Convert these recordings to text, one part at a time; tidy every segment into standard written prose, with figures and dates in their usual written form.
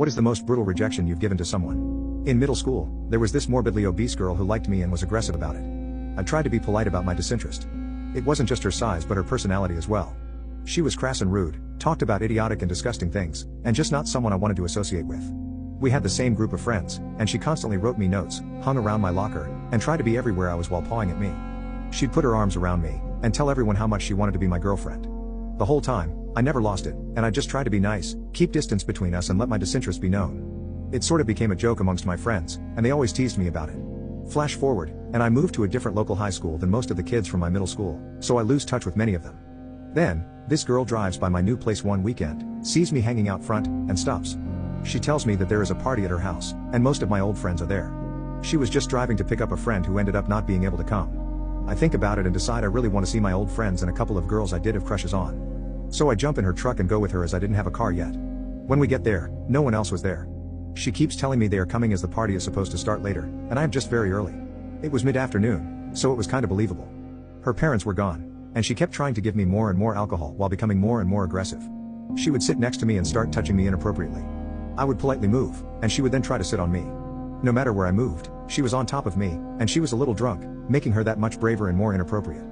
What is the most brutal rejection you've given to someone? In middle school, there was this morbidly obese girl who liked me and was aggressive about it. I tried to be polite about my disinterest. It wasn't just her size but her personality as well. She was crass and rude, talked about idiotic and disgusting things, and just not someone I wanted to associate with. We had the same group of friends, and she constantly wrote me notes, hung around my locker, and tried to be everywhere I was while pawing at me. She'd put her arms around me, and tell everyone how much she wanted to be my girlfriend. The whole time, I never lost it, and I just tried to be nice, keep distance between us and let my disinterest be known. It sort of became a joke amongst my friends, and they always teased me about it. Flash forward, and I moved to a different local high school than most of the kids from my middle school, so I lose touch with many of them. Then, this girl drives by my new place one weekend, sees me hanging out front, and stops. She tells me that there is a party at her house, and most of my old friends are there. She was just driving to pick up a friend who ended up not being able to come. I think about it and decide I really want to see my old friends and a couple of girls I did have crushes on. So I jump in her truck and go with her as I didn't have a car yet. When we get there, no one else was there. She keeps telling me they are coming as the party is supposed to start later, and I am just very early. It was mid-afternoon, so it was kinda believable. Her parents were gone, and she kept trying to give me more and more alcohol while becoming more and more aggressive. She would sit next to me and start touching me inappropriately. I would politely move, and she would then try to sit on me. No matter where I moved, she was on top of me, and she was a little drunk, making her that much braver and more inappropriate.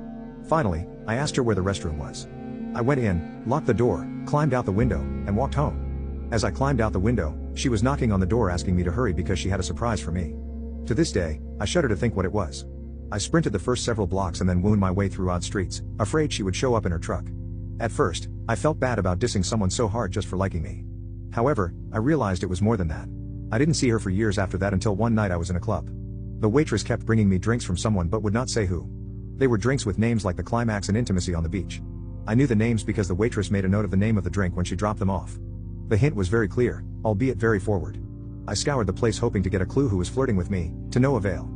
Finally, I asked her where the restroom was. I went in, locked the door, climbed out the window, and walked home. As I climbed out the window, she was knocking on the door asking me to hurry because she had a surprise for me. To this day, I shudder to think what it was. I sprinted the first several blocks and then wound my way through odd streets, afraid she would show up in her truck. At first, I felt bad about dissing someone so hard just for liking me. However, I realized it was more than that. I didn't see her for years after that until one night I was in a club. The waitress kept bringing me drinks from someone but would not say who. They were drinks with names like The Climax and Intimacy on the Beach. I knew the names because the waitress made a note of the name of the drink when she dropped them off. The hint was very clear, albeit very forward. I scoured the place hoping to get a clue who was flirting with me, to no avail.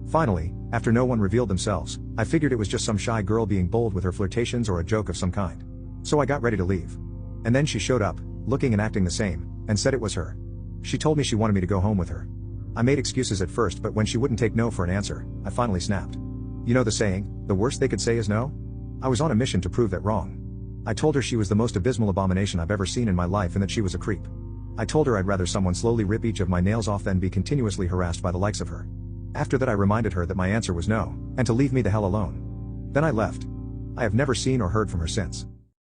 Finally, after no one revealed themselves, I figured it was just some shy girl being bold with her flirtations or a joke of some kind. So I got ready to leave. And then she showed up, looking and acting the same, and said it was her. She told me she wanted me to go home with her. I made excuses at first, but when she wouldn't take no for an answer, I finally snapped. You know the saying, the worst they could say is no? I was on a mission to prove that wrong. I told her she was the most abysmal abomination I've ever seen in my life and that she was a creep. I told her I'd rather someone slowly rip each of my nails off than be continuously harassed by the likes of her. After that I reminded her that my answer was no, and to leave me the hell alone. Then I left. I have never seen or heard from her since.